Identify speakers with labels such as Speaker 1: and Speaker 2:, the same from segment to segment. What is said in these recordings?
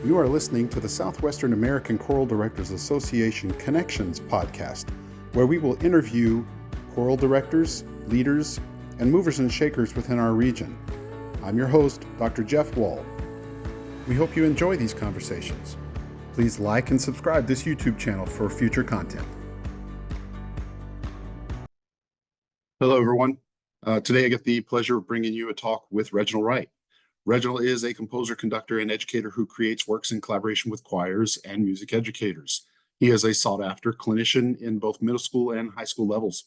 Speaker 1: You are listening to the Southwestern American Choral Directors Association Connections podcast, where we will interview choral directors, leaders, and movers and shakers within our region. I'm your host, Dr. Jeff Wall. We hope you enjoy these conversations. Please like and subscribe this YouTube channel for future content. Hello, everyone. Today I get the pleasure of bringing you a talk with Reginal Wright. Reginal is a composer, conductor, and educator who creates works in collaboration with choirs and music educators. He is a sought-after clinician in both middle school and high school levels.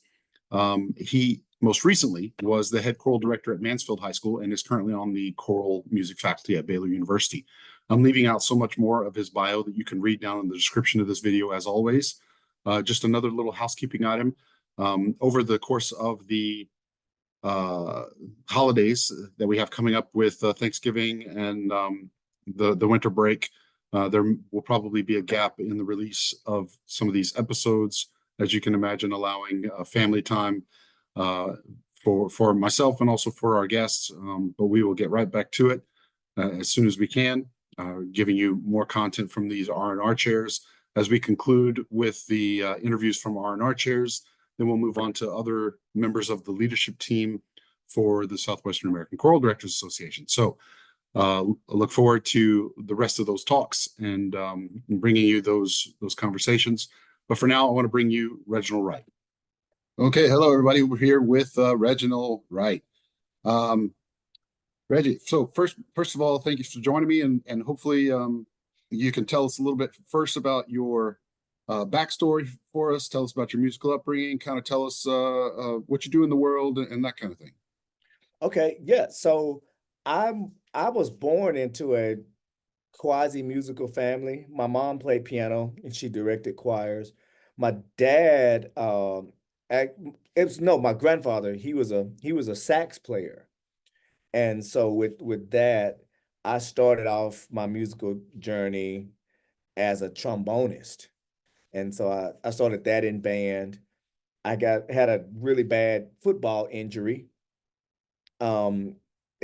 Speaker 1: He most recently was the head choral director at Mansfield High School and is currently on the choral music faculty at Baylor University. I'm leaving out so much more of his bio that you can read down in the description of this video as always. Just another little housekeeping item. Over the course of the holidays that we have coming up with Thanksgiving and the winter break, there will probably be a gap in the release of some of these episodes, as you can imagine, allowing family time for myself and also for our guests. But we will get right back to it as soon as we can, giving you more content from these R&R chairs. As we conclude with the interviews from R&R chairs, then we'll move on to other members of the leadership team for the Southwestern American Choral Directors Association. So I look forward to the rest of those talks and bringing you those conversations. But for now, I want to bring you Reginal Wright. Okay, hello, everybody. We're here with Reginal Wright. Reggie, so first of all, thank you for joining me, and hopefully you can tell us a little bit first about your backstory for us. Tell us about your musical upbringing, kind of tell us what you do in the world and that kind of thing.
Speaker 2: Okay, yeah. So I was born into a quasi-musical family. My mom played piano and she directed choirs. My dad, my grandfather, he was a sax player. And so with that, I started off my musical journey as a trombonist. And so I started that in band. I had a really bad football injury in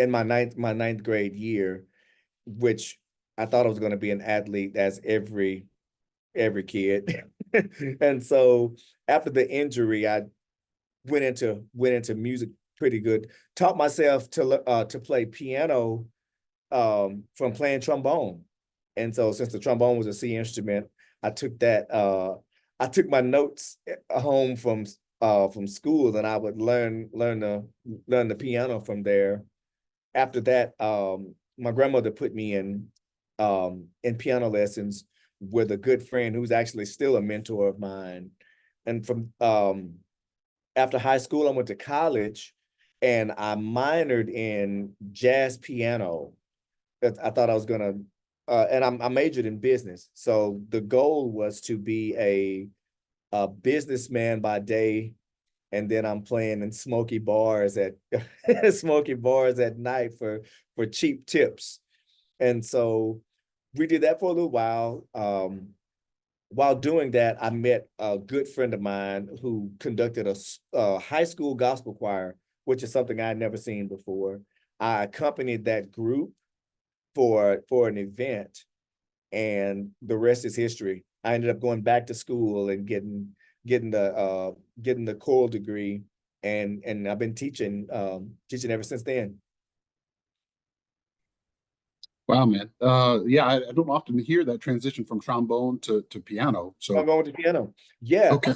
Speaker 2: my ninth grade year, which I thought I was going to be an athlete, as every kid. And so after the injury, I went into music pretty good. Taught myself to play piano from playing trombone. And so since the trombone was a C instrument, I took that. I took my notes home from school, and I would learn the piano from there. After that, my grandmother put me in piano lessons with a good friend who's actually still a mentor of mine. And from after high school, I went to college, and I minored in jazz piano. I thought I was gonna. And I majored in business. So the goal was to be a businessman by day, and then I'm playing in smoky bars at night for cheap tips. And so we did that for a little while. While doing that, I met a good friend of mine who conducted a high school gospel choir, which is something I'd never seen before. I accompanied that group for an event, and the rest is history. I ended up going back to school and getting the choral degree, and I've been teaching ever since then.
Speaker 1: Wow, man. Yeah, I don't often hear that transition from trombone to piano. So
Speaker 2: I'm going to piano. Yeah.
Speaker 1: Okay.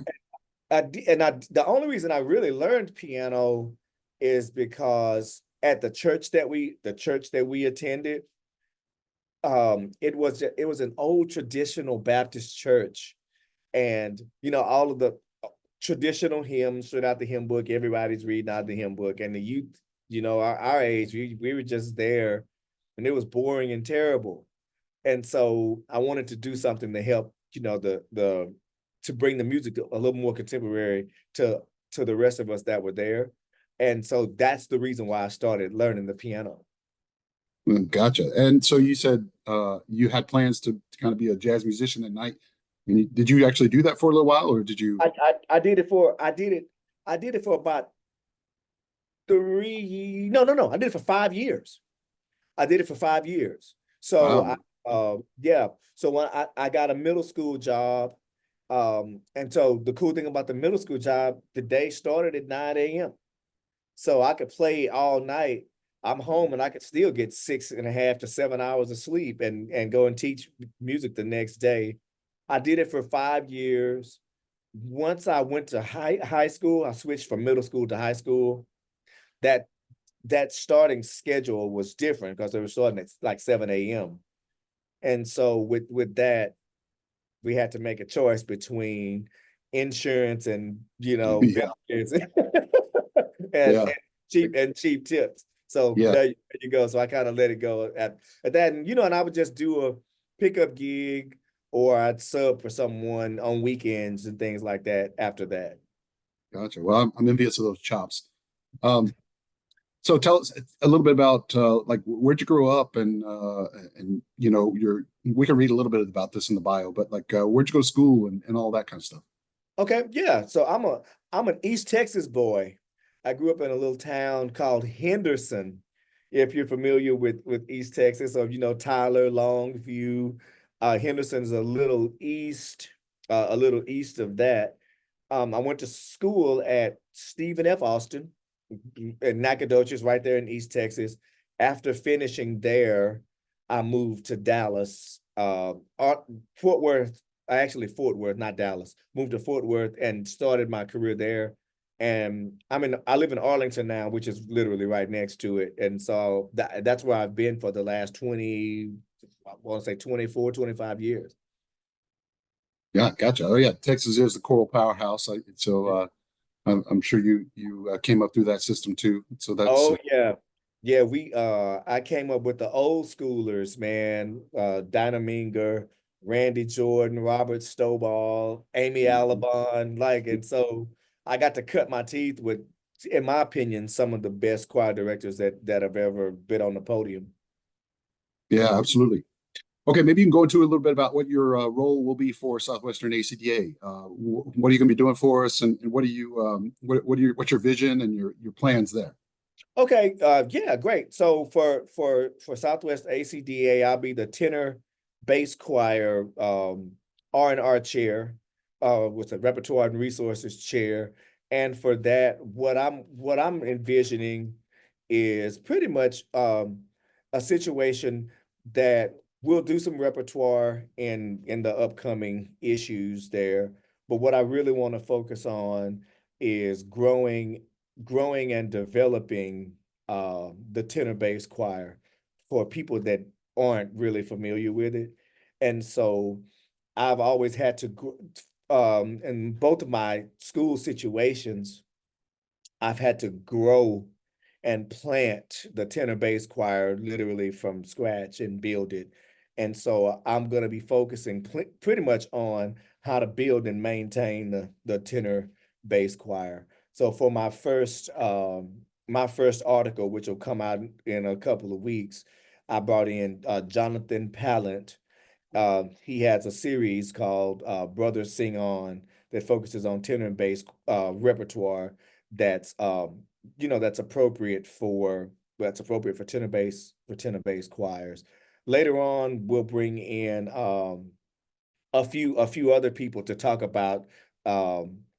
Speaker 2: The only reason I really learned piano is because at the church that we attended, it was an old traditional Baptist church, and all of the traditional hymns straight out the hymn book. Everybody's reading out the hymn book, and the youth, our age, we were just there, and it was boring and terrible. And so I wanted to do something to help, to bring the music a little more contemporary to the rest of us that were there. And so that's the reason why I started learning the piano.
Speaker 1: Gotcha. And so you said you had plans to kind of be a jazz musician at night. Did you actually do that for a little while, or did you?
Speaker 2: I did it for about I did it for 5 years. So wow. Yeah. So when I got a middle school job, and so the cool thing about the middle school job, the day started at 9 a.m. So I could play all night. I'm home and I could still get 6.5 to 7 hours of sleep and go and teach music the next day. I did it for 5 years. Once I went to high school, I switched from middle school to high school. That that starting schedule was different because they were starting at like 7 a.m. And so with that, we had to make a choice between insurance and
Speaker 1: Yeah,
Speaker 2: benefits and
Speaker 1: yeah,
Speaker 2: cheap tips. So
Speaker 1: yeah.
Speaker 2: there you go. So I kind of let it go at that, and I would just do a pickup gig or I'd sub for someone on weekends and things like that after that.
Speaker 1: Gotcha. Well, I'm envious of those chops. Um, so tell us a little bit about like where'd you grow up and your we can read a little bit about this in the bio, but like where'd you go to school and all that kind of stuff.
Speaker 2: Okay, yeah. So I'm an East Texas boy. I grew up in a little town called Henderson, if you're familiar with East Texas, or Tyler, Longview. Henderson's a little east of that. I went to school at Stephen F. Austin in Nacogdoches, right there in East Texas. After finishing there, I moved to Dallas, Fort Worth. Actually, Fort Worth, not Dallas. Moved to Fort Worth and started my career there. And I live in Arlington now, which is literally right next to it. And so that's where I've been for the last I want to say 24, 25 years.
Speaker 1: Yeah, gotcha. Oh yeah, Texas is the choral powerhouse. I'm sure you came up through that system too. So that's
Speaker 2: Oh yeah. Yeah, I came up with the old schoolers, man. Dinah Minger, Randy Jordan, Robert Stovall, Amy
Speaker 1: Mhm.
Speaker 2: Alabon, and so I got to cut my teeth with, in my opinion, some of the best choir directors that have ever been on the podium.
Speaker 1: Yeah, absolutely. Okay, maybe you can go into a little bit about what your role will be for Southwestern ACDA. What are you going to be doing for us, and what are you what's your vision and your plans there?
Speaker 2: Okay, yeah, great. So for Southwest ACDA, I'll be the tenor bass choir R&R chair, with the repertoire and resources chair. And for that, what I'm envisioning is pretty much a situation that we'll do some repertoire in the upcoming issues there. But what I really want to focus on is growing and developing the tenor bass choir for people that aren't really familiar with it. And so I've always had to, in both of my school situations, I've had to grow and plant the tenor bass choir literally from scratch and build it. And so I'm going to be focusing pretty much on how to build and maintain the tenor bass choir. So for my first article, which will come out in a couple of weeks, I brought in Jonathan Pallant. He has a series called Brothers Sing On that focuses on tenor and bass repertoire that's that's appropriate for tenor bass choirs. Later on, we'll bring in a few other people to talk about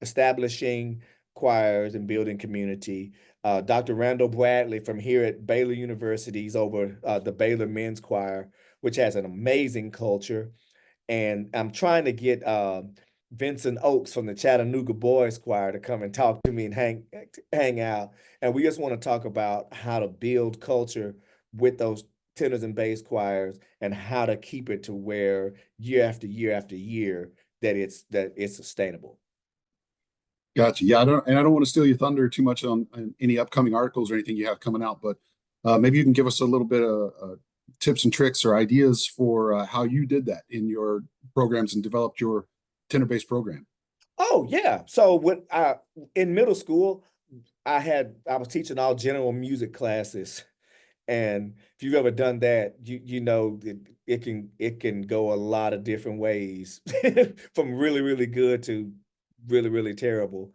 Speaker 2: establishing choirs and building community. Dr. Randall Bradley from here at Baylor University is over the Baylor Men's Choir, which has an amazing culture. And I'm trying to get Vincent Oakes from the Chattanooga Boys Choir to come and talk to me and hang out. And we just want to talk about how to build culture with those tenors and bass choirs and how to keep it to where year after year after year that it's sustainable.
Speaker 1: Gotcha. Yeah, I don't want to steal your thunder too much on any upcoming articles or anything you have coming out, but maybe you can give us a little bit of tips and tricks or ideas for how you did that in your programs and developed your tenor-based program.
Speaker 2: Oh yeah. So when I in middle school, I was teaching all general music classes. And if you've ever done that, you know it can go a lot of different ways from really, really good to really, really terrible.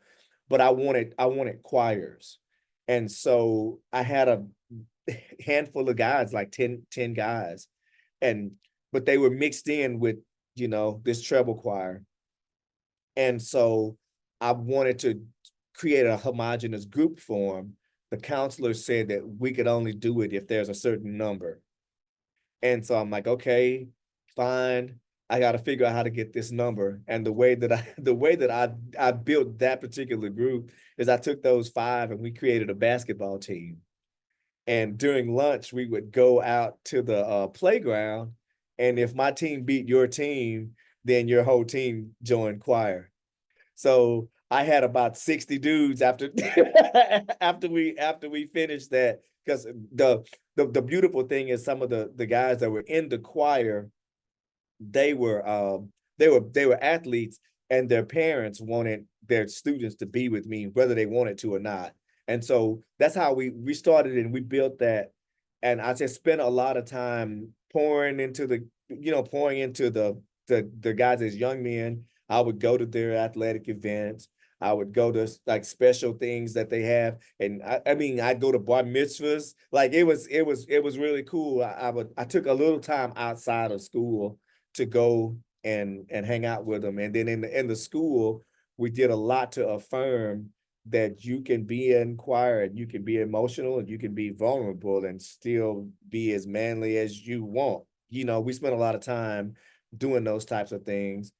Speaker 2: But I wanted choirs. And so I had a handful of guys, like ten guys. And but they were mixed in with, you know, this treble choir. And so I wanted to create a homogeneous group for them. The counselor said that we could only do it if there's a certain number. And so I'm like, okay, fine. I got to figure out how to get this number. And the way that I built that particular group is I took those 5 and we created a basketball team. And during lunch, we would go out to the playground. And if my team beat your team, then your whole team joined choir. So I had about 60 dudes after after we finished that, because the beautiful thing is some of the guys that were in the choir, they were athletes, and their parents wanted their students to be with me whether they wanted to or not. And so that's how we started and we built that. And I just spent a lot of time pouring into the guys as young men. I would go to their athletic events. I would go to like special things that they have. And I mean, I'd go to bar mitzvahs. Like it was really cool. I took a little time outside of school to go and hang out with them. And then in the school, we did a lot to affirm that you can be in choir and you can be emotional and you can be vulnerable and still be as manly as you want. You know, we spent a lot of time doing those types of things.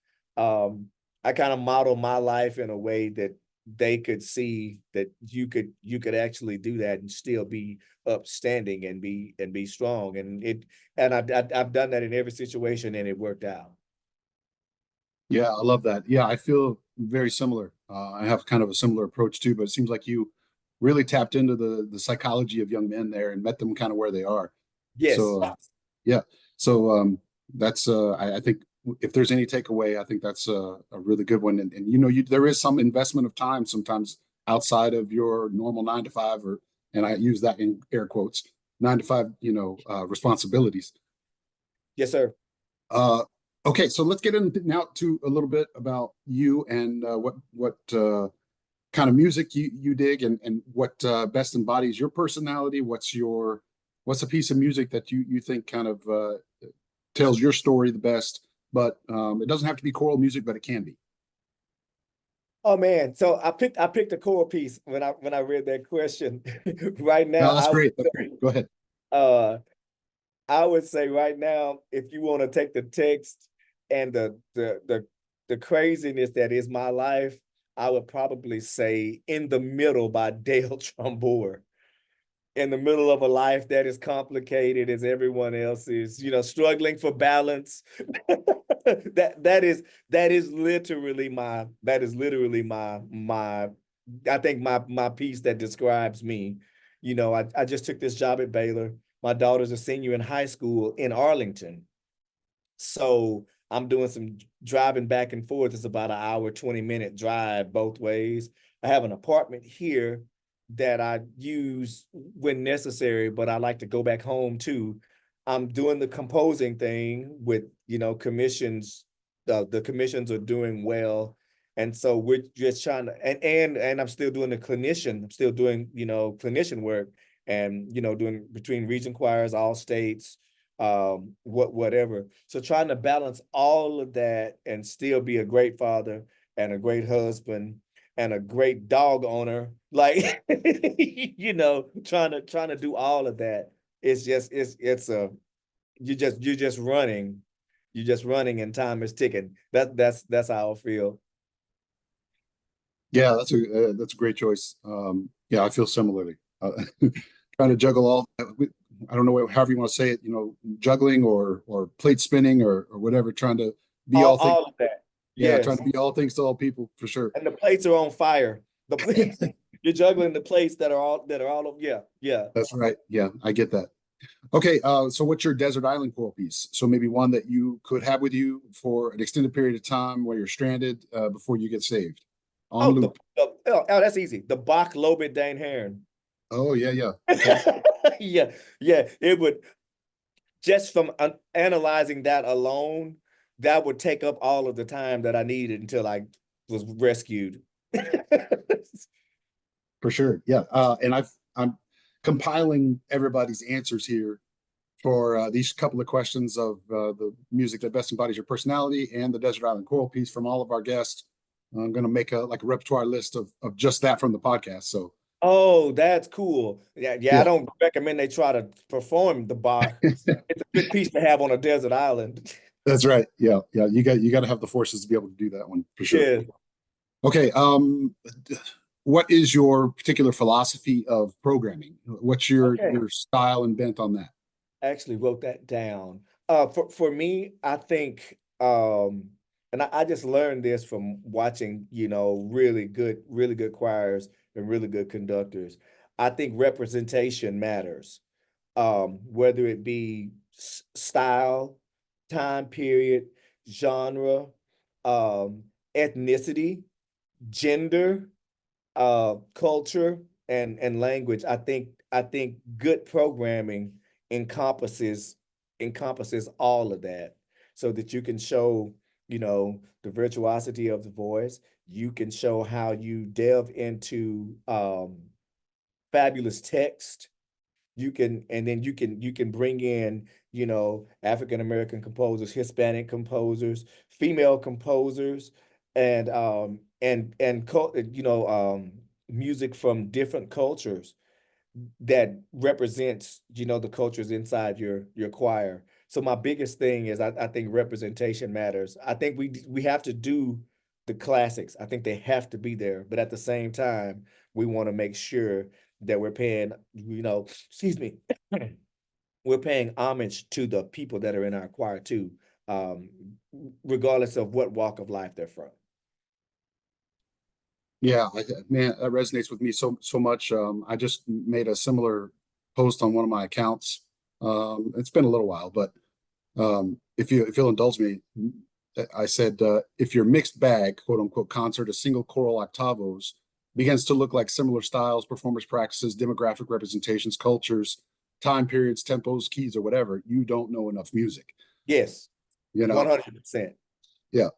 Speaker 2: I kind of model my life in a way that they could see that you could actually do that and still be upstanding and be strong. And I've done that in every situation and it worked out.
Speaker 1: Yeah, I love that. Yeah, I feel very similar. I have kind of a similar approach too, but it seems like you really tapped into the psychology of young men there and met them kind of where they are.
Speaker 2: Yes.
Speaker 1: So yeah, so that's I think if there's any takeaway, I think that's a really good one. And you know, there is some investment of time sometimes outside of your normal 9 to 5, or and I use that in air quotes, 9 to 5, you know, responsibilities.
Speaker 2: Yes, sir.
Speaker 1: Uh, okay, so let's get into now to a little bit about you and what kind of music you dig, and what best embodies your personality. What's a piece of music that you think kind of tells your story the best? But it doesn't have to be choral music, but it can be.
Speaker 2: Oh man, so I picked a core piece when I read that question. Right now,
Speaker 1: No, that's great. That's great. Go ahead.
Speaker 2: uh I would say right now, if you want to take the text and the craziness that is my life, I would probably say "In the Middle" by Dale Trumbore. In the middle of a life that is complicated as everyone else is, you know, struggling for balance. That is literally my I think my piece that describes me. You know, I just took this job at Baylor. My daughter's a senior in high school in Arlington. So I'm doing some driving back and forth. It's about an hour, 20-minute drive both ways. I have an apartment here that I use when necessary, but I like to go back home too. I'm doing the composing thing with, you know, commissions. The commissions are doing well. And so we're just trying to, and I'm still doing the clinician. I'm still doing, you know, clinician work and, you know, doing between region choirs, all states, whatever. So trying to balance all of that and still be a great father and a great husband and a great dog owner, like you know, trying to do all of that. It's a you're just running and time is ticking. That's how I feel.
Speaker 1: Yeah, that's a great choice. Yeah, I feel similarly. Trying to juggle all. I don't know however you want to say it. You know, juggling or plate spinning or whatever. Trying to be all things.
Speaker 2: All of that.
Speaker 1: Yeah, trying
Speaker 2: Yes.
Speaker 1: to be all things to all people for sure.
Speaker 2: And the plates are on fire. You're juggling the plates yeah, yeah.
Speaker 1: That's right. Yeah, I get that. Okay, so what's your desert island choral piece? So maybe one that you could have with you for an extended period of time where you're stranded before you get saved on
Speaker 2: Oh,
Speaker 1: loop.
Speaker 2: that's easy. The Bach Lobit Dane Heron.
Speaker 1: Oh yeah, yeah. Okay.
Speaker 2: Yeah, yeah. It would just from analyzing that alone, that would take up all of the time that I needed until I was rescued.
Speaker 1: For sure. Yeah. And I'm compiling everybody's answers here for these couple of questions of the music that best embodies your personality and the Desert Island Choral piece from all of our guests. I'm going to make a repertoire list of just that from the podcast. So,
Speaker 2: Oh, that's cool. Yeah, yeah. I
Speaker 1: yeah,
Speaker 2: don't recommend they try to perform the Bach. It's a good piece to have on a desert island.
Speaker 1: that's right. Yeah, yeah. You got to have the forces to be able to do that one for sure.
Speaker 2: Yeah.
Speaker 1: Okay. What is your particular philosophy of programming? What's
Speaker 2: Okay.
Speaker 1: your style and bent on that?
Speaker 2: I actually wrote that down. For me, I think, and I just learned this from watching, really good choirs and really good conductors. I think representation matters, whether it be style, time period, genre, um, ethnicity, gender, culture, and language. I think good programming encompasses all of that, so that you can show, the virtuosity of the voice. You can show how you delve into fabulous text. And then you can bring in, African American composers, Hispanic composers, female composers, and music from different cultures that represents, the cultures inside your choir. So my biggest thing is, I think representation matters. I think we have to do the classics. I think they have to be there, but at the same time, we want to make sure that we're paying, excuse me, we're paying homage to the people that are in our choir too, um, regardless of what walk of life they're from.
Speaker 1: Yeah, man, that resonates with me so much. I just made a similar post on one of my accounts. It's been a little while, but if you'll indulge me, I said if your mixed bag, quote unquote, concert of single choral octavos begins to look like similar styles, performance practices, demographic representations, cultures, time periods, tempos, keys, or whatever, you don't know enough music.
Speaker 2: Yes,
Speaker 1: You know,
Speaker 2: 100%.
Speaker 1: yeah.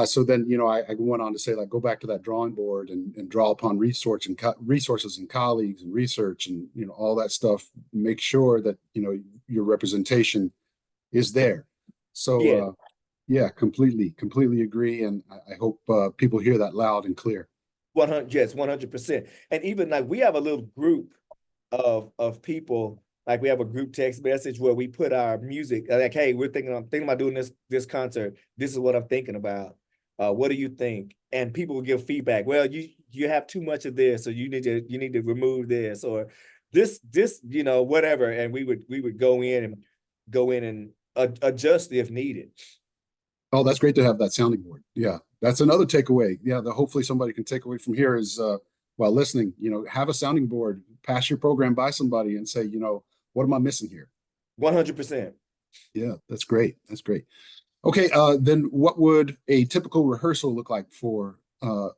Speaker 1: So then, I went on to say, like, go back to that drawing board and draw upon resources and colleagues and research and, all that stuff. Make sure that, your representation is there. So,
Speaker 2: Yeah.
Speaker 1: yeah, completely agree. And I hope people hear that loud and clear.
Speaker 2: 100, yes, 100%. And even like we have a little group of people, like we have a group text message where we put our music, like, hey, I'm thinking about doing this concert. This is what I'm thinking about. What do you think? And people will give feedback. Well, you have too much of this, or you need to remove this, or this, whatever. And we would go in and adjust if needed.
Speaker 1: Oh, that's great to have that sounding board. Yeah, that's another takeaway. Yeah, that hopefully somebody can take away from here is while listening, have a sounding board, pass your program by somebody and say, what am I missing here?
Speaker 2: 100%.
Speaker 1: Yeah, that's great. That's great. Okay, then what would a typical rehearsal look like for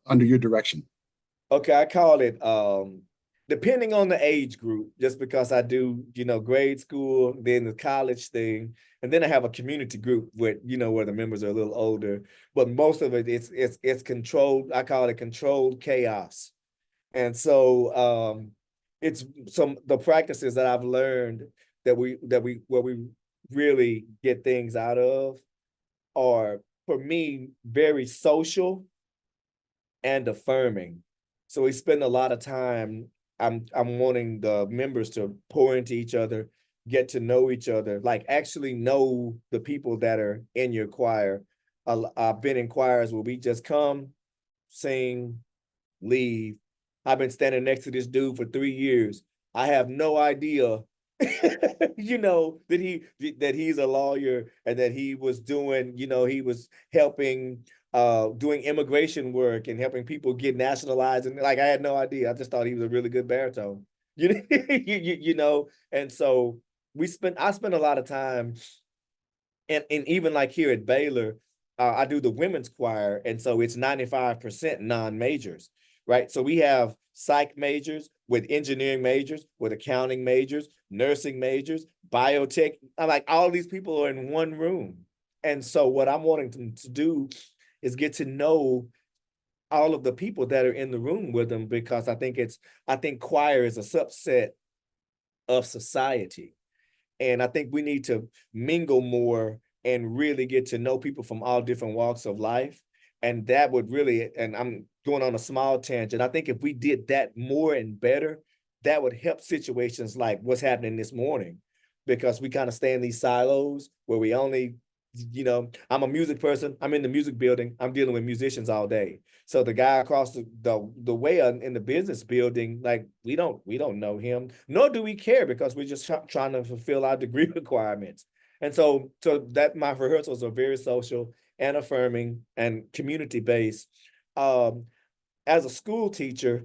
Speaker 1: under your direction?
Speaker 2: Okay, I call it depending on the age group, just because I do, grade school, then the college thing, and then I have a community group with, where the members are a little older. But most of it, it's controlled. I call it controlled chaos. And so it's some the practices that I've learned where we really get things out of are, for me, very social and affirming. So we spend a lot of time. I'm wanting the members to pour into each other, get to know each other, like actually know the people that are in your choir. I've been in choirs where we just come, sing, leave. I've been standing next to this dude for 3 years. I have no idea, that he's a lawyer and that he was doing, he was helping doing immigration work and helping people get nationalized. And like I had no idea. I just thought he was a really good baritone. And so I spent a lot of time, and even like here at Baylor, I do the women's choir, and so it's 95% non-majors, right? So we have psych majors with engineering majors, with accounting majors, nursing majors, biotech. I'm like, all these people are in one room. And so what I'm wanting to do is get to know all of the people that are in the room with them, because I think choir is a subset of society. And I think we need to mingle more and really get to know people from all different walks of life. And that would really, and I'm going on a small tangent, I think if we did that more and better, that would help situations like what's happening this morning, because we kind of stay in these silos where we only, I'm a music person, I'm in the music building, I'm dealing with musicians all day. So the guy across the way in the business building, like we don't know him, nor do we care, because we're just trying to fulfill our degree requirements. And so that my rehearsals are very social and affirming and community based. As a school teacher,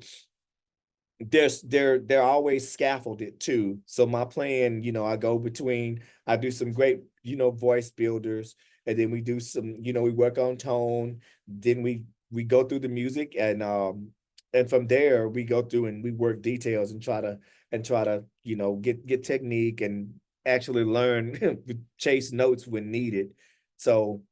Speaker 2: they're always scaffolded too. So my plan, I do some great, voice builders, and then we do some, we work on tone, then we go through the music, and from there we go through and we work details and try to get technique and actually learn chase notes when needed. So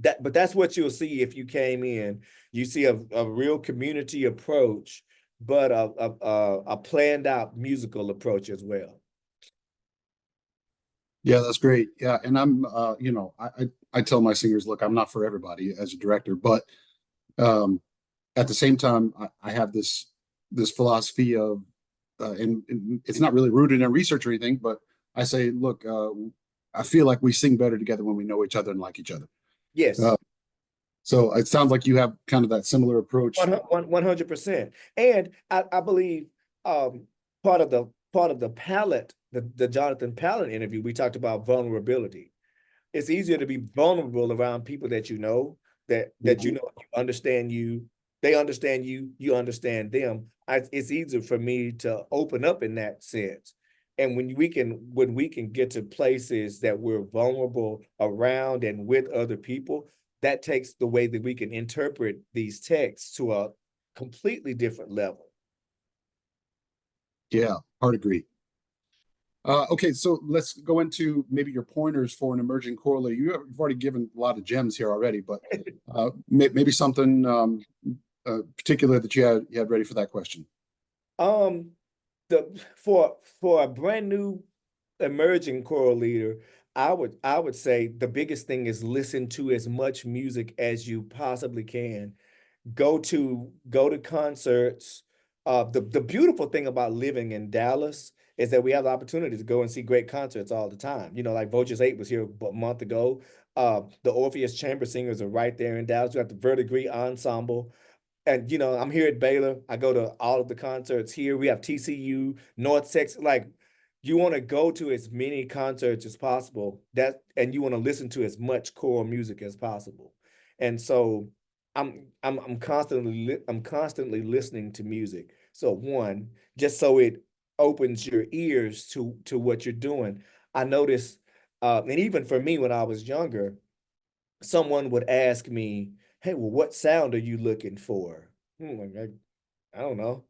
Speaker 2: but that's what you'll see if you came in. You see a real community approach, but a planned out musical approach as well.
Speaker 1: Yeah, that's great. Yeah, and I'm I tell my singers, look, I'm not for everybody as a director, but at the same time, I have this philosophy of and it's not really rooted in research or anything, but I say, look, I feel like we sing better together when we know each other and like each other.
Speaker 2: Yes.
Speaker 1: So it sounds like you have kind of that similar approach.
Speaker 2: 100%. And I believe part of the palette, the Jonathan Pallet interview, we talked about vulnerability. It's easier to be vulnerable around people that you know, that understand you, they understand you, you understand them. It's easier for me to open up in that sense. And when we can get to places that we're vulnerable around and with other people, that takes the way that we can interpret these texts to a completely different level.
Speaker 1: Yeah, hard agree. Okay, so let's go into maybe your pointers for an emerging choral. You've already given a lot of gems here already, but maybe something particular that you had ready for that question.
Speaker 2: For a brand new emerging choral leader, I would say the biggest thing is listen to as much music as you possibly can. Go to concerts. The beautiful thing about living in Dallas is that we have the opportunity to go and see great concerts all the time. Like Voces 8 was here a month ago. The Orpheus Chamber Singers are right there in Dallas. We have the Verdigris Ensemble. And I'm here at Baylor. I go to all of the concerts here. We have TCU, North Texas. Like, you want to go to as many concerts as possible. And you want to listen to as much choral music as possible. And so I'm constantly listening to music. So one, just so it opens your ears to what you're doing. I noticed, and even for me when I was younger, someone would ask me, "Hey, well, what sound are you looking for?" I don't know.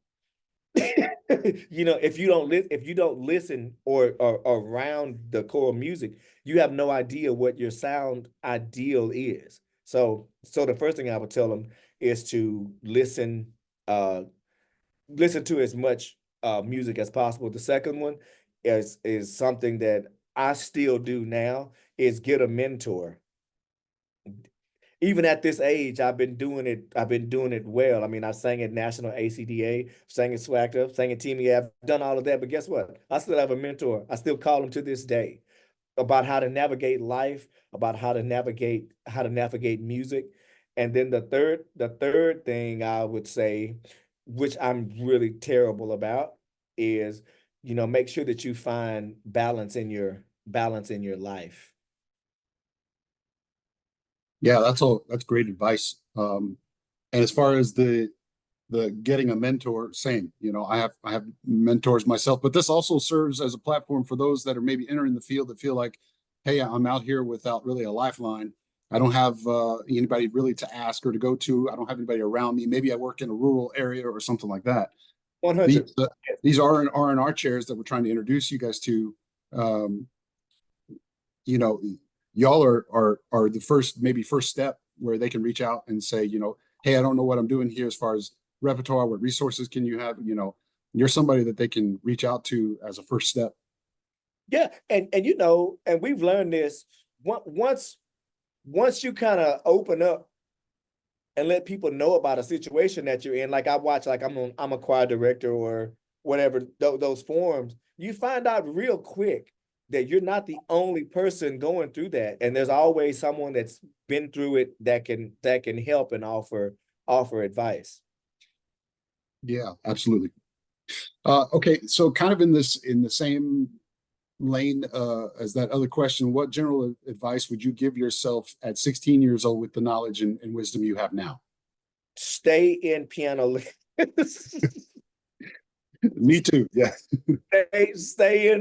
Speaker 2: If you don't listen or around the core music, you have no idea what your sound ideal is. So the first thing I would tell them is to listen to as much music as possible. The second one is something that I still do now, is get a mentor. Even at this age, I've been doing it well. I mean, I sang at National ACDA, sang at SWACDA, sang at Team. I've done all of that, but guess what? I still have a mentor. I still call him to this day about how to navigate life, about how to navigate music. And then the third thing I would say, which I'm really terrible about, is make sure that you find balance in your life.
Speaker 1: Yeah, that's great advice. And as far as the getting a mentor, same. I have mentors myself, but this also serves as a platform for those that are maybe entering the field that feel like, hey, I'm out here without really a lifeline. I don't have anybody really to ask or to go to. I don't have anybody around me. Maybe I work in a rural area or something like that.
Speaker 2: 100.
Speaker 1: These are R&R chairs that we're trying to introduce you guys to. You know, y'all are the first step where they can reach out and say, hey, I don't know what I'm doing here as far as repertoire. What resources can you have? You're somebody that they can reach out to as a first step.
Speaker 2: Yeah, and and we've learned this once you kind of open up and let people know about a situation that you're in. Like I watch, like I'm a choir director or whatever, those forums. You find out real quick that you're not the only person going through that, and there's always someone that's been through it that can help and offer advice.
Speaker 1: Yeah, absolutely. Okay, so kind of in the same lane as that other question, what general advice would you give yourself at 16 years old with the knowledge and wisdom you have now?
Speaker 2: Stay in piano.
Speaker 1: Me too. Yeah.
Speaker 2: Stay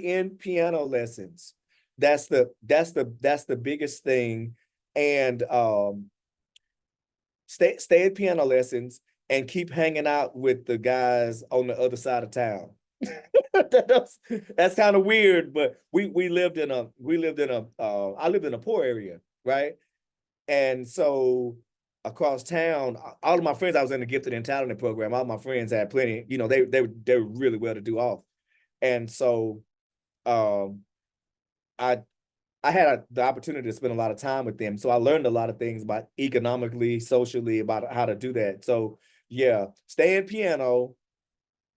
Speaker 2: in piano lessons. That's the biggest thing. And stay at piano lessons and keep hanging out with the guys on the other side of town. That's kind of weird, but we lived in a I lived in a poor area, right? And so across town, all of my friends, I was in the gifted and talented program. All my friends had plenty, they were really well to do off. And so um I I had the opportunity to spend a lot of time with them. So I learned a lot of things about economically, socially, about how to do that. So yeah, stay in piano,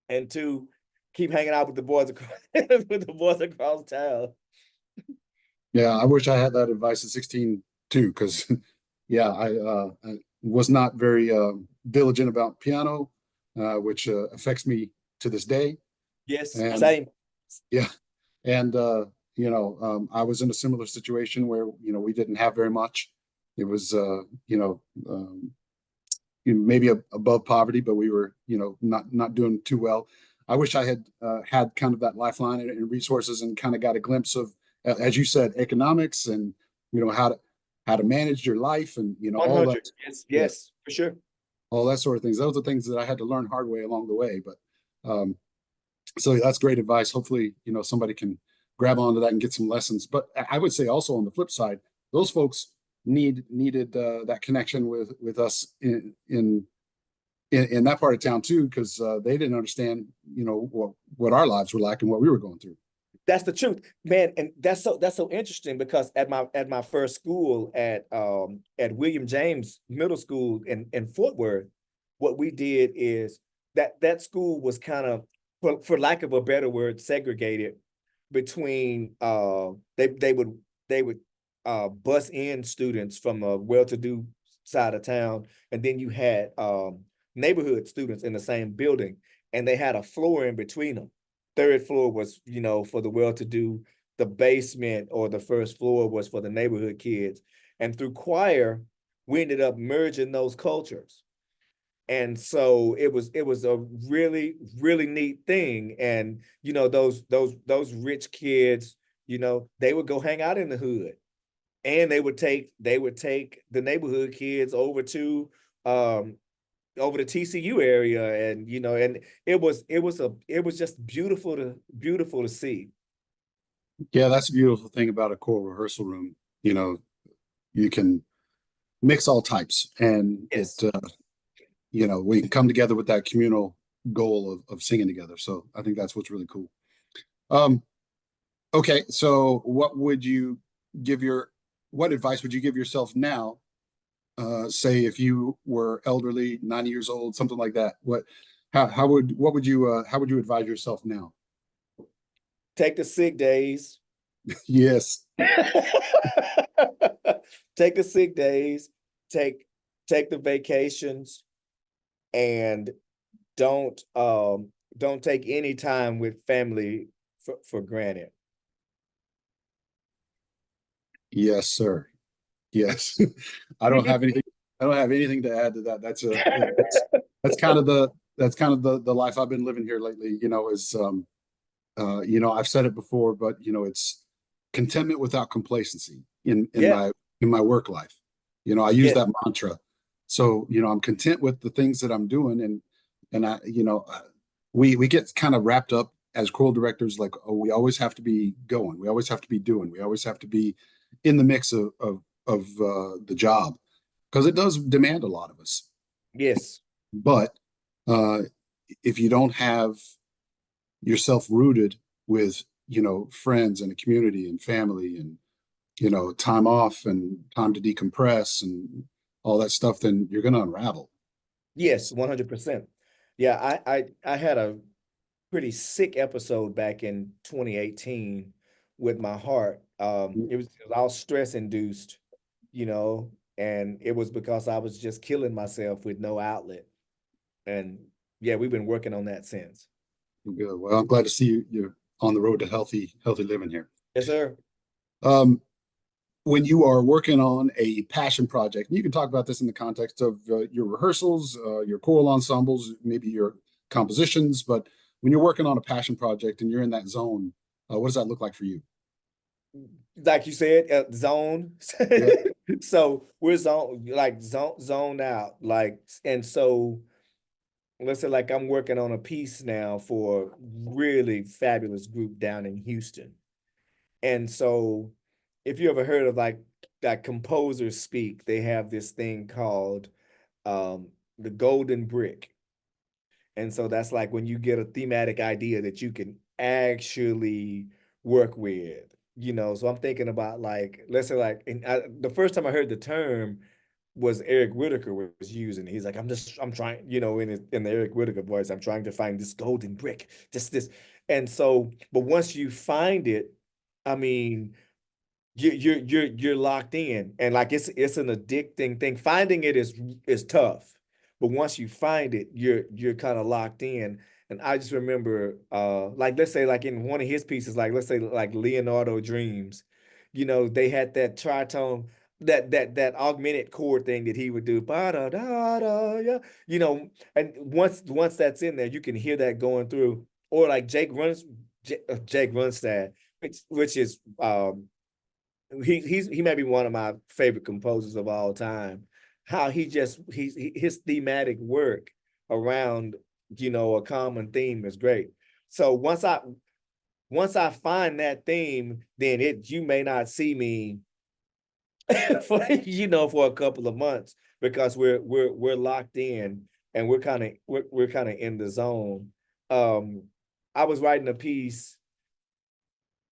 Speaker 2: and two, keep hanging out with the boys across with the boys across town.
Speaker 1: Yeah, I wish I had that advice at 16 too, because yeah, I was not very diligent about piano, which affects me to this day.
Speaker 2: Yes,
Speaker 1: And
Speaker 2: same.
Speaker 1: yeah, and I was in a similar situation where we didn't have very much. It was maybe above poverty, but we were not doing too well. I wish I had had kind of that lifeline and resources and kind of got a glimpse of, as you said, economics and how to manage your life and all that.
Speaker 2: 100. Yes,
Speaker 1: Yeah,
Speaker 2: yes, for sure.
Speaker 1: all that sort of things. Those are things that I had to learn hard way along the way. But so that's great advice. Hopefully, somebody can grab onto that and get some lessons. But I would say also on the flip side, those folks needed that connection with us in that part of town too, because they didn't understand, what our lives were like and what we were going through.
Speaker 2: That's the truth, man. And that's so interesting because at my first school at William James Middle School in Fort Worth, what we did is that school was kind of, for lack of a better word, segregated between they would bus in students from a well-to-do side of town, and then you had neighborhood students in the same building, and they had a floor in between them. Third floor was, for the well-to-do. The basement or the first floor was for the neighborhood kids. And through choir, we ended up merging those cultures. And so it was a really, really neat thing. And those rich kids, they would go hang out in the hood, and they would take the neighborhood kids over the TCU area, and it was just beautiful to see.
Speaker 1: Yeah, that's a beautiful thing about a choral rehearsal room. You can mix all types, and
Speaker 2: Yes.
Speaker 1: we can come together with that communal goal of singing together. So I think that's what's really cool. Um, okay, so what advice would you give yourself now? Say if you were elderly, 90 years old, something like that. What would you advise yourself now?
Speaker 2: Take the sick days.
Speaker 1: Yes.
Speaker 2: Take the sick days. Take the vacations, and don't take any time with family for granted.
Speaker 1: Yes, sir. Yes. I don't have anything. I don't have anything to add to that. That's kind of the life I've been living here lately. I've said it before, but it's contentment without complacency in
Speaker 2: Yeah.
Speaker 1: my work life. I use
Speaker 2: Yeah.
Speaker 1: that mantra. So, I'm content with the things that I'm doing, and we get kind of wrapped up as choral directors, like, oh, we always have to be going, we always have to be doing, we always have to be in the mix of the job, because it does demand a lot of us.
Speaker 2: Yes.
Speaker 1: But if you don't have yourself rooted with friends and a community and family and, time off and time to decompress and all that stuff, then you're going to unravel.
Speaker 2: Yes, 100%. Yeah, I had a pretty sick episode back in 2018 with my heart. It was all stress induced, and it was because I was just killing myself with no outlet. And yeah, we've been working on that since.
Speaker 1: Good. Well, I'm glad to see you're on the road to healthy living here.
Speaker 2: Yes, sir.
Speaker 1: Um, when you are working on a passion project, you can talk about this in the context of your rehearsals, your choral ensembles, maybe your compositions, but when you're working on a passion project and you're in that zone, what does that look like for you?
Speaker 2: Like you said, zone.
Speaker 1: Yeah.
Speaker 2: So we're zoned out. And so let's say like I'm working on a piece now for a really fabulous group down in Houston. And so if you ever heard of like that composers speak, they have this thing called the golden brick. And so that's like when you get a thematic idea that you can actually work with, So I'm thinking about like, let's say like, the first time I heard the term was Eric Whitaker was using. He's like, I'm trying, in the Eric Whitaker voice, I'm trying to find this golden brick, just this. And so, but once you find it, I mean, you're locked in, and like it's an addicting thing. Finding it is tough, but once you find it, you're kind of locked in. And I just remember, like let's say like in one of his pieces, like let's say like Leonardo Dreams, they had that tritone, that augmented chord thing that he would do, ba da da da, yeah, and once that's in there, you can hear that going through. Or like Jake Runstad, which is he may be one of my favorite composers of all time. How his thematic work around a common theme is great. So once I find that theme, then you may not see me for a couple of months, because we're locked in, and we're kind of in the zone. I was writing a piece.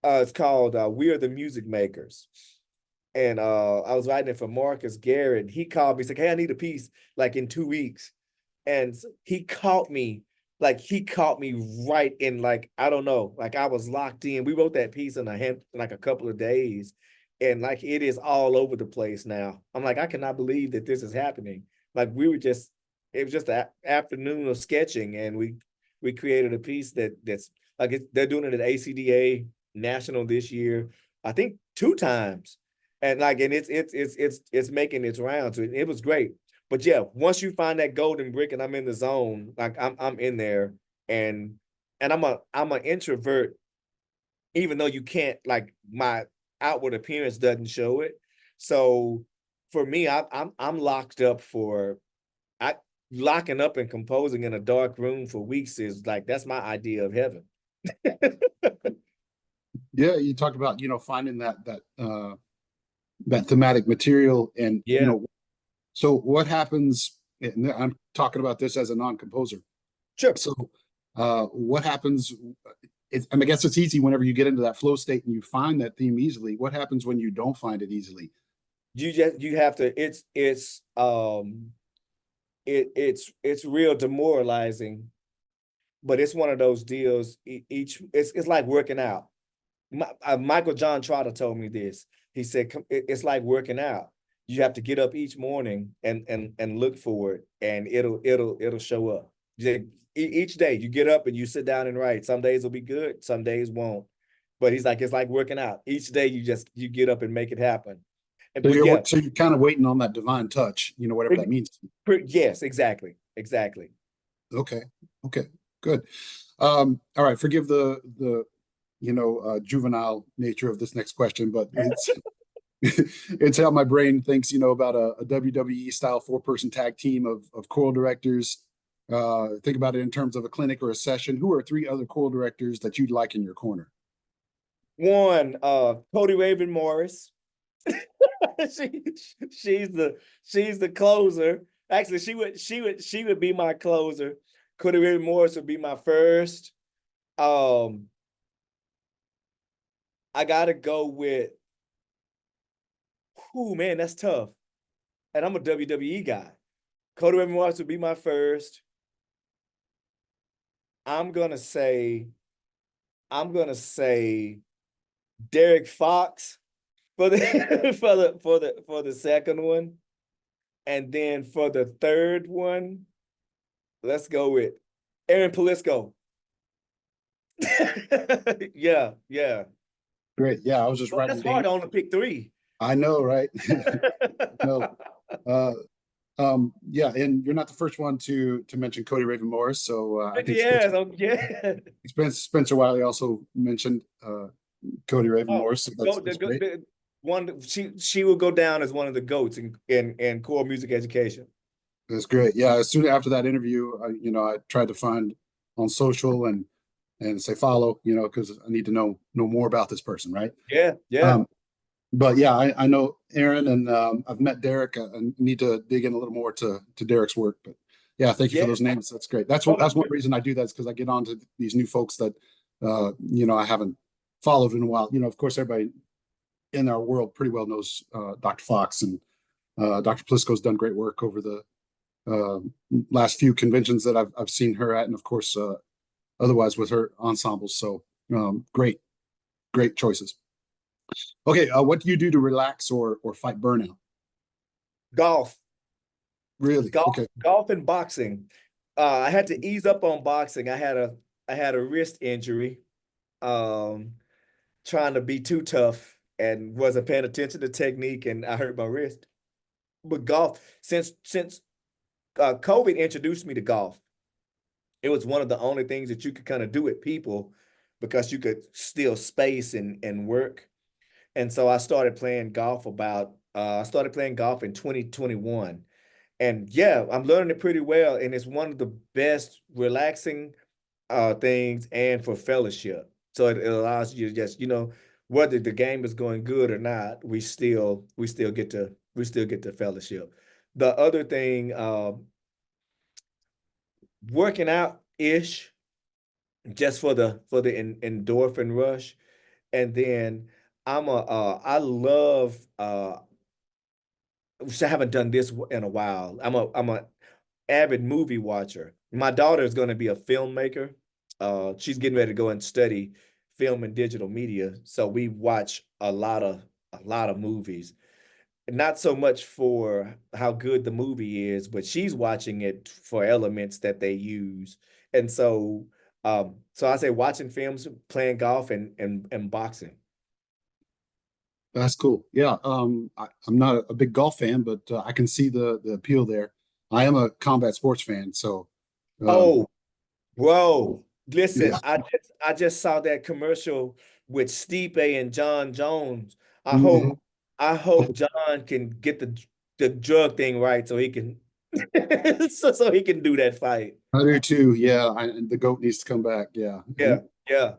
Speaker 2: It's called "We Are the Music Makers," and I was writing it for Marcus Garrett. He called me, he's like, "Hey, I need a piece like in 2 weeks," and he caught me right in, like, I don't know, like I was locked in. We wrote that piece in like a couple of days, and like it is all over the place now. I'm like, I cannot believe that this is happening. Like it was just an afternoon of sketching, and we created a piece that's like they're doing it at ACDA National this year, I think 2 times, and it's making its rounds. It was great, but yeah, once you find that golden brick, and I'm in the zone, like I'm in there, and I'm an introvert, even though you can't, like, my outward appearance doesn't show it. So for me, I'm locked up I locking up and composing in a dark room for weeks is like, that's my idea of heaven.
Speaker 1: Yeah, you talked about, finding that thematic material and,
Speaker 2: Yeah,
Speaker 1: so what happens, and I'm talking about this as a non-composer.
Speaker 2: sure.
Speaker 1: So what happens, I guess it's easy whenever you get into that flow state and you find that theme easily. What happens when you don't find it easily?
Speaker 2: You have to, it's real demoralizing, but it's one of those deals. It's like working out. Michael John Trotter told me this. He said it's like working out. You have to get up each morning and look for it, and it'll show up. Each day you get up and you sit down and write. Some days will be good, some days won't. But he's like, it's like working out. Each day you get up and make it happen.
Speaker 1: So
Speaker 2: But yeah,
Speaker 1: you're kind of waiting on that divine touch, whatever that means.
Speaker 2: yes, exactly.
Speaker 1: Okay. Okay. Good. All right. Forgive the juvenile nature of this next question, but it's it's how my brain thinks, about a WWE style 4-person tag team of choral directors. Think about it in terms of a clinic or a session. Who are 3 other choral directors that you'd like in your corner?
Speaker 2: One, Cody Raven Morris. she she's the closer. Actually, she would be my closer. Cody Raven Morris would be my first. Um, I gotta go with, whoo, man, that's tough. And I'm a WWE guy. Cody Raven Morris would be my first. I'm gonna say, I'm gonna say Derek Fox for the for the second one. And then for the third one, let's go with Aaron Palisco. Yeah, yeah.
Speaker 1: Great. Yeah, I was just
Speaker 2: Well,
Speaker 1: writing
Speaker 2: that's hard
Speaker 1: names.
Speaker 2: to only pick three.
Speaker 1: I know, right? No. Uh, yeah, and you're not the first one to mention Cody Raven Morris. So I think
Speaker 2: Yes, yeah.
Speaker 1: Spencer Wiley also mentioned Cody Raven
Speaker 2: Oh,
Speaker 1: Morris. So that's great.
Speaker 2: one, she will go down as one of the GOATs in core music education.
Speaker 1: That's great. Yeah, as soon after that interview, I tried to find on social and say follow, because I need to know more about this person, right?
Speaker 2: Yeah, yeah,
Speaker 1: Um, but yeah, I know Aaron and I've met Derek. I need to dig in a little more to Derek's work. But yeah, thank you for
Speaker 2: yeah.
Speaker 1: those names. That's great. That's
Speaker 2: Oh,
Speaker 1: one reason I do that is because I get on to these new folks that I haven't followed in a while. Of course, everybody in our world pretty well knows Dr. Fox, and Dr. Plisco's done great work over the uh, last few conventions that I've seen her at, and of course, otherwise with her ensembles. So great choices. Okay, what do you do to relax or fight burnout?
Speaker 2: golf.
Speaker 1: Really?
Speaker 2: Golf,
Speaker 1: Okay.
Speaker 2: golf and boxing. I had to ease up on boxing. I had a wrist injury, um, trying to be too tough and wasn't paying attention to technique, and I hurt my wrist. But golf, since COVID introduced me to golf, it was one of the only things that you could kind of do with people because you could still space and work. And so I started playing golf in 2021. And yeah, I'm learning it pretty well. And it's one of the best relaxing things and for fellowship. So it allows you to just, whether the game is going good or not, we still get to fellowship. The other thing, working out ish, just for the endorphin rush. And then I love which I haven't done this in a while. I'm a avid movie watcher. My daughter is going to be a filmmaker. She's getting ready to go and study film and digital media. So we watch a lot of movies. Not so much for how good the movie is, but she's watching it for elements that they use. And so I say watching films, playing golf, and boxing.
Speaker 1: That's cool. Yeah. I'm not a big golf fan, but I can see the appeal there. I am a combat sports fan, so um,
Speaker 2: Oh, bro,
Speaker 1: yeah.
Speaker 2: listen, I just saw that commercial with Stipe and John Jones. I hope
Speaker 1: Mhm.
Speaker 2: I hope John can get the drug thing right so he can so he can do that fight.
Speaker 1: I do too. Yeah, the goat needs to come back. Yeah,
Speaker 2: Yeah, yeah.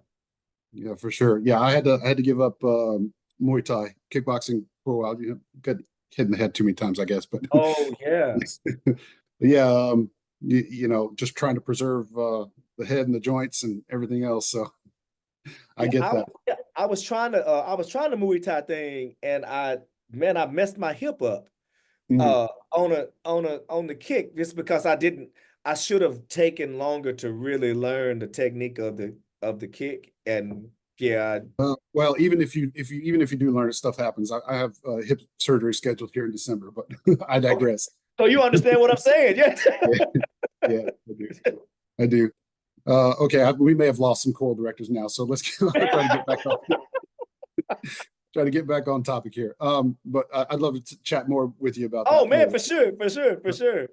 Speaker 1: yeah, for sure. Yeah, I had to give up Muay Thai, kickboxing for a while. Got hit in the head too many times, I guess. But
Speaker 2: Oh yeah.
Speaker 1: yeah, just trying to preserve the head and the joints and everything else. So I
Speaker 2: Yeah,
Speaker 1: get that.
Speaker 2: I was trying the Muay Thai thing and I messed my hip up
Speaker 1: Mhm.
Speaker 2: on the kick just because I should have taken longer to really learn the technique of the kick. And yeah.
Speaker 1: Well, even if you do learn it, stuff happens. I have hip surgery scheduled here in December, but I
Speaker 2: Okay.
Speaker 1: digress.
Speaker 2: So you understand what I'm saying? Yes.
Speaker 1: Yeah, yeah, I do. I do. Okay, we may have lost some choral directors now, so let's try to get back on topic here. But I'd love to chat more with you about
Speaker 2: Oh
Speaker 1: that
Speaker 2: man,
Speaker 1: later.
Speaker 2: for sure, for sure, for sure.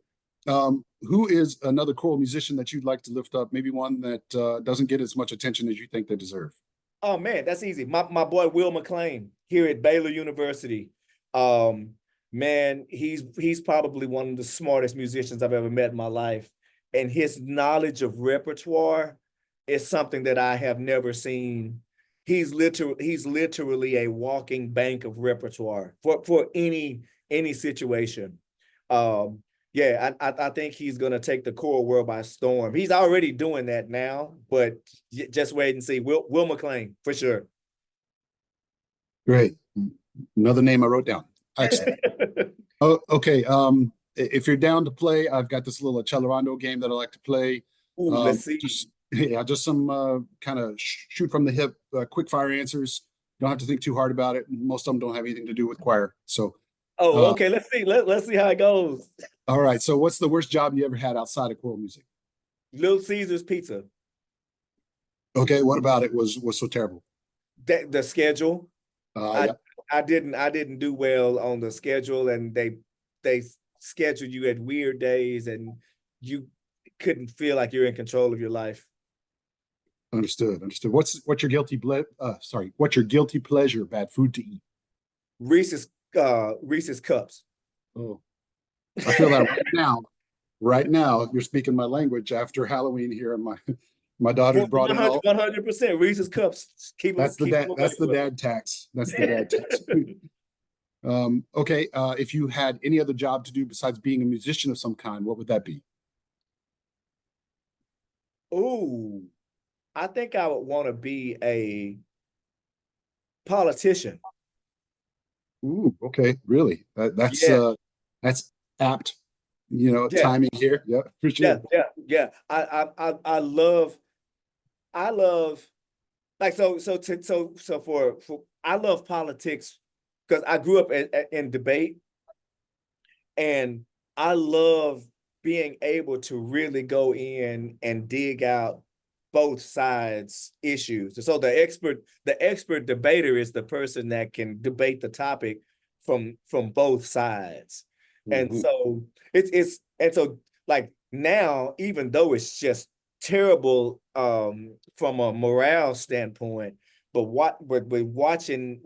Speaker 1: Who is another choral musician that you'd like to lift up? Maybe one that doesn't get as much attention as you think they deserve.
Speaker 2: Oh man, that's easy. My boy Will McLean here at Baylor University. Um, man, he's probably one of the smartest musicians I've ever met in my life. And his knowledge of repertoire is something that I have never seen. He's literally a walking bank of repertoire for any situation. Um, yeah, I think he's gonna take the choral world by storm. He's already doing that now, but just wait and see. Will McLean for sure.
Speaker 1: Great. Another name I wrote down. Excellent. Oh, okay. If you're down to play, I've got this little Accelerando game that I like to play.
Speaker 2: Ooh, let's see.
Speaker 1: Just some kind of shoot from the hip, quick fire answers. Don't have to think too hard about it. Most of them don't have anything to do with choir. So,
Speaker 2: Oh, okay. Let's see. Let's see how it goes.
Speaker 1: all right. So, what's the worst job you ever had outside of choral music?
Speaker 2: Little Caesar's Pizza.
Speaker 1: Okay, what about it was so terrible?
Speaker 2: The schedule.
Speaker 1: Yeah.
Speaker 2: I didn't do well on the schedule, and they scheduled you at weird days, and you couldn't feel like you're in control of your life.
Speaker 1: Understood. What's your what's your guilty pleasure bad food to eat?
Speaker 2: Reese's cups.
Speaker 1: Oh, I feel that right now. Right now, you're speaking my language after Halloween here, and my daughter's brought in all
Speaker 2: 100% Reese's cups.
Speaker 1: that's the dad tax. That's the dad tax. Okay. If you had any other job to do besides being a musician of some kind, what would that be?
Speaker 2: Ooh, I think I would want to be a politician.
Speaker 1: Ooh, okay, really? That's apt.
Speaker 2: Yeah.
Speaker 1: Timing here. Yeah, for sure.
Speaker 2: Yeah. I love like for I love politics because I grew up in debate, and I love being able to really go in and dig out both sides issues. So the expert debater is the person that can debate the topic from both sides. And so like now, even though it's just terrible from a morale standpoint, but watching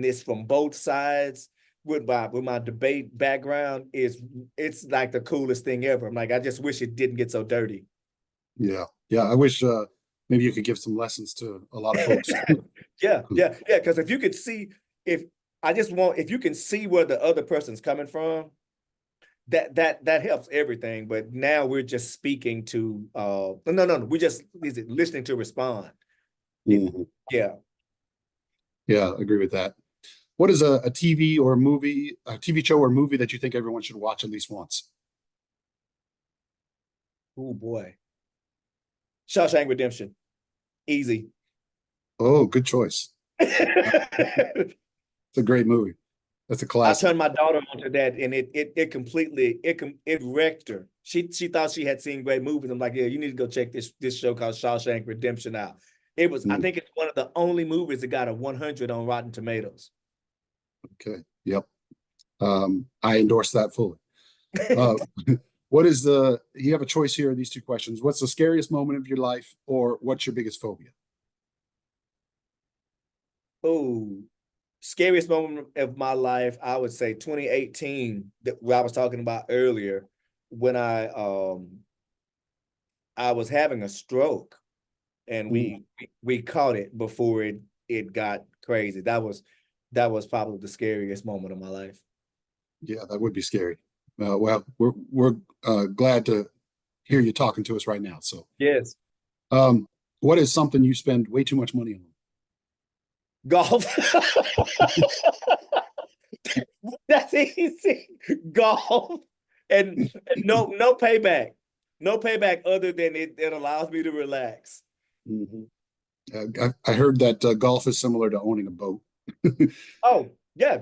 Speaker 2: this from both sides with my debate background it's like the coolest thing ever. I'm like, I just wish it didn't get so dirty.
Speaker 1: Yeah. I wish maybe you could give some lessons to a lot of folks.
Speaker 2: Yeah. Because if you could see, if you can see where the other person's coming from, that helps everything. But now we're just speaking to no, we're just listening to respond.
Speaker 1: Mhm.
Speaker 2: Yeah.
Speaker 1: Yeah, I agree with that. What is a TV or a TV show or movie that you think everyone should watch at least once?
Speaker 2: Oh boy. Shawshank Redemption. Easy.
Speaker 1: Oh, good choice. It's a great movie. That's a
Speaker 2: I
Speaker 1: classic.
Speaker 2: turned my daughter onto that, and it completely wrecked her. She thought she had seen great movies. I'm like, yeah, you need to go check this show called Shawshank Redemption out. It was, I think it's one of the only movies that got a 100 on Rotten Tomatoes.
Speaker 1: Okay. Yep. I endorse that fully. You have a choice here in these two questions. What's the scariest moment of your life, or what's your biggest phobia?
Speaker 2: Oh, scariest moment of my life, I would say 2018, what I was talking about earlier, when I was having a stroke, and we caught it before it got crazy. That was probably the scariest moment of my life.
Speaker 1: Yeah, that would be scary. Well, we're glad to hear you talking to us right now. So,
Speaker 2: Yes.
Speaker 1: what is something you spend way too much money on?
Speaker 2: Golf. That's easy. Golf. And no payback. No payback other than it allows me to relax.
Speaker 1: I heard that golf is similar to owning a boat.
Speaker 2: Oh, yeah.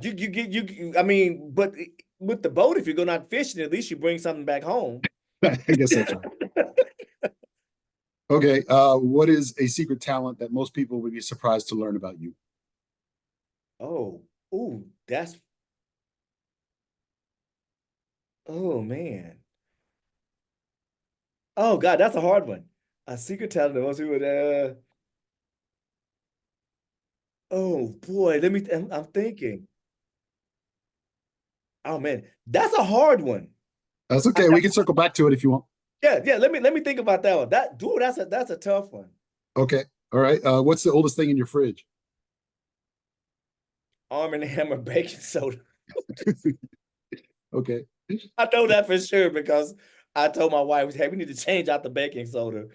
Speaker 2: I mean, but with the boat, if you're going out fishing, at least you bring something back home.
Speaker 1: I guess that's right. Okay. What is a secret talent that most people would be surprised to learn about you?
Speaker 2: Oh, oh man. Oh God, that's a hard one. A secret talent that most people oh boy, I'm thinking. Oh man, that's a hard one.
Speaker 1: That's okay. We can circle back to it if you want.
Speaker 2: Yeah. Let me think about that one. That's a tough one.
Speaker 1: Okay. All right. What's the oldest thing in your fridge?
Speaker 2: Arm and Hammer baking soda.
Speaker 1: Okay.
Speaker 2: I know that for sure because I told my wife, hey, we need to change out the baking soda.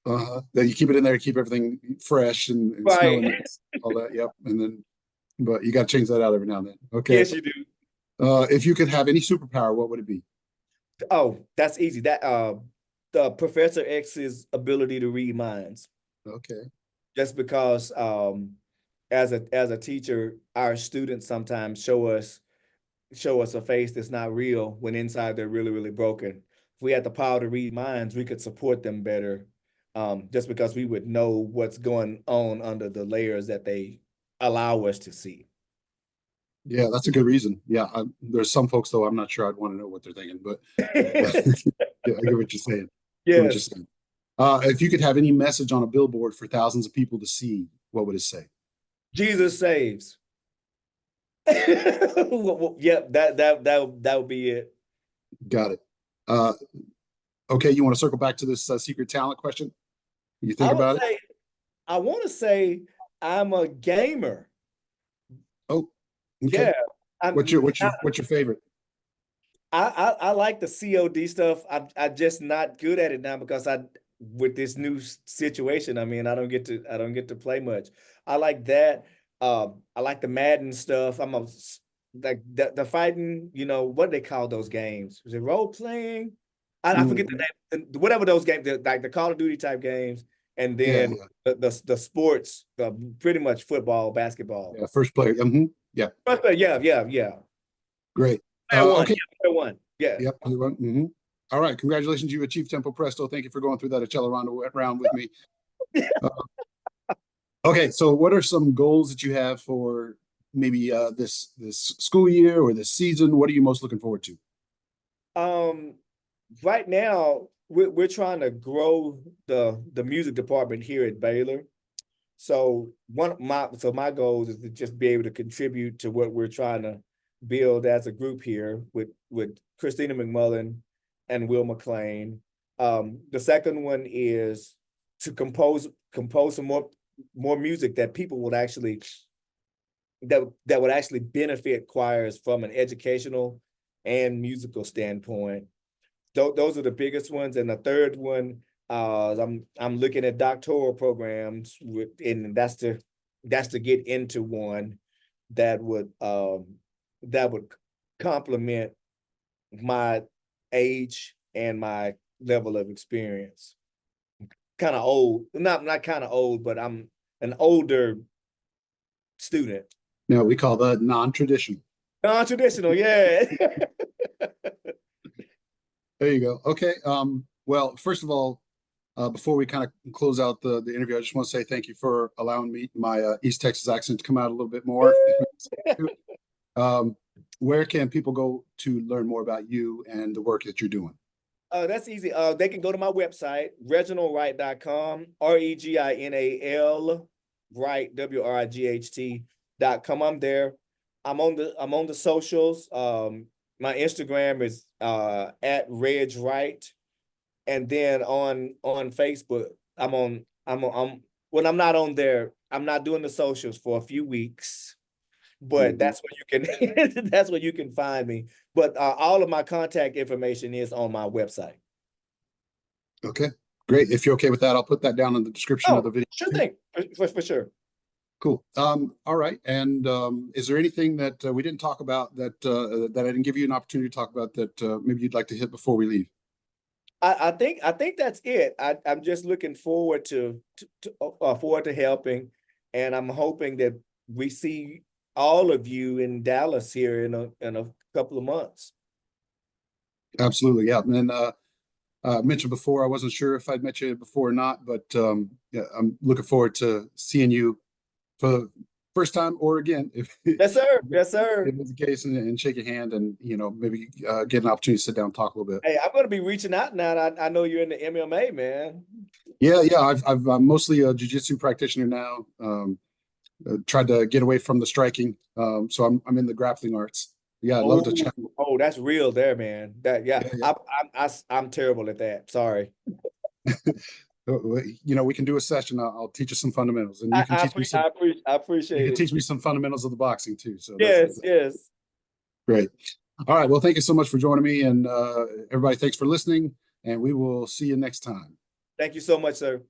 Speaker 1: That you keep it in there, keep everything fresh and
Speaker 2: Right.
Speaker 1: smelling nice, all that. Yep. And then but you got to change that out every now and then. Okay.
Speaker 2: Yes, you do.
Speaker 1: If you could have any superpower, what would it be?
Speaker 2: Oh, that's easy. That the Professor X's ability to read minds.
Speaker 1: Okay.
Speaker 2: Just because as a teacher, our students sometimes show us a face that's not real when inside they're really, really broken. If we had the power to read minds, we could support them better. Just because we would know what's going on under the layers that they allow us to see.
Speaker 1: Yeah, that's a good reason. Yeah, there's some folks though I'm not sure I'd want to know what they're thinking, but yeah, I get what you're saying. I get what you're
Speaker 2: Yes.
Speaker 1: saying. If you could have any message on a billboard for thousands of people to see, what would it say?
Speaker 2: Jesus saves. Yep, that would be it.
Speaker 1: Got it. Okay, you want to circle back to this secret talent question? You think about it?
Speaker 2: I want to say I'm a gamer.
Speaker 1: Oh, okay.
Speaker 2: Yeah.
Speaker 1: What's your favorite?
Speaker 2: I like the COD stuff. I'm just not good at it now because with this new situation, I mean, I don't get to play much. I like that. I like the Madden stuff. Like the fighting, what do they call those games? Is it role playing? I forget the name. Whatever those games, like the Call of Duty type games, and then the sports, pretty much football, basketball.
Speaker 1: Yeah, first player. Yeah.
Speaker 2: First player, yeah.
Speaker 1: Great.
Speaker 2: Okay. Player one. Yeah.
Speaker 1: Yep. All right. Congratulations. You achieved Tempo Presto. Thank you for going through that Accelerando round with me. Okay. So what are some goals that you have for maybe this school year or this season? What are you most looking forward to?
Speaker 2: Right now, we're trying to grow the music department here at Baylor. So my goals is to just be able to contribute to what we're trying to build as a group here with Christina McMullen and Will McLean. The second one is to compose some more music that people would actually that would actually benefit choirs from an educational and musical standpoint. Those are the biggest ones. And the third one, I'm looking at doctoral programs and that's to get into one that would complement my age and my level of experience. Kind of old, not kind of old, but I'm an older student.
Speaker 1: No, we call that non-traditional.
Speaker 2: Non-traditional, yeah.
Speaker 1: There you go. Okay. Well, first of all, before we kind of close out the interview, I just want to say thank you for allowing me my East Texas accent to come out a little bit more. Where can people go to learn more about you and the work that you're doing?
Speaker 2: That's easy. They can go to my website, reginalwright.com, REGINAL, Wright, WRIGHT.com. I'm there. I'm on the socials. My Instagram is at Reg Wright. And then on Facebook, when I'm not on there, I'm not doing the socials for a few weeks. But that's where you can find me. But all of my contact information is on my website.
Speaker 1: Okay, great. If you're okay with that, I'll put that down in the description of the video.
Speaker 2: Sure thing, for sure.
Speaker 1: Cool. All right. And is there anything that we didn't talk about that I didn't give you an opportunity to talk about that maybe you'd like to hit before we leave?
Speaker 2: I think that's it. I'm just looking forward to helping, and I'm hoping that we see all of you in Dallas here in a couple of months.
Speaker 1: Absolutely, yeah. And I mentioned before, I wasn't sure if I'd met you before or not, but yeah, I'm looking forward to seeing you for the first time or again.
Speaker 2: Yes, sir. Yes, sir.
Speaker 1: If it's the case, and shake your hand and maybe get an opportunity to sit down and talk a little bit.
Speaker 2: Hey, I'm going to be reaching out now. I know you're in the MMA, man.
Speaker 1: Yeah. I'm mostly a jiu-jitsu practitioner now. Tried to get away from the striking, so I'm in the grappling arts. Yeah, I'd love to chat.
Speaker 2: Oh, that's real there, man. Yeah. I'm terrible at that. Sorry.
Speaker 1: We can do a session. I'll teach you some fundamentals, and you can teach me some.
Speaker 2: I appreciate it.
Speaker 1: You can teach me some fundamentals of the boxing too. So
Speaker 2: yes.
Speaker 1: Great. All right. Well, thank you so much for joining me, and everybody, thanks for listening, and we will see you next time.
Speaker 2: Thank you so much, sir.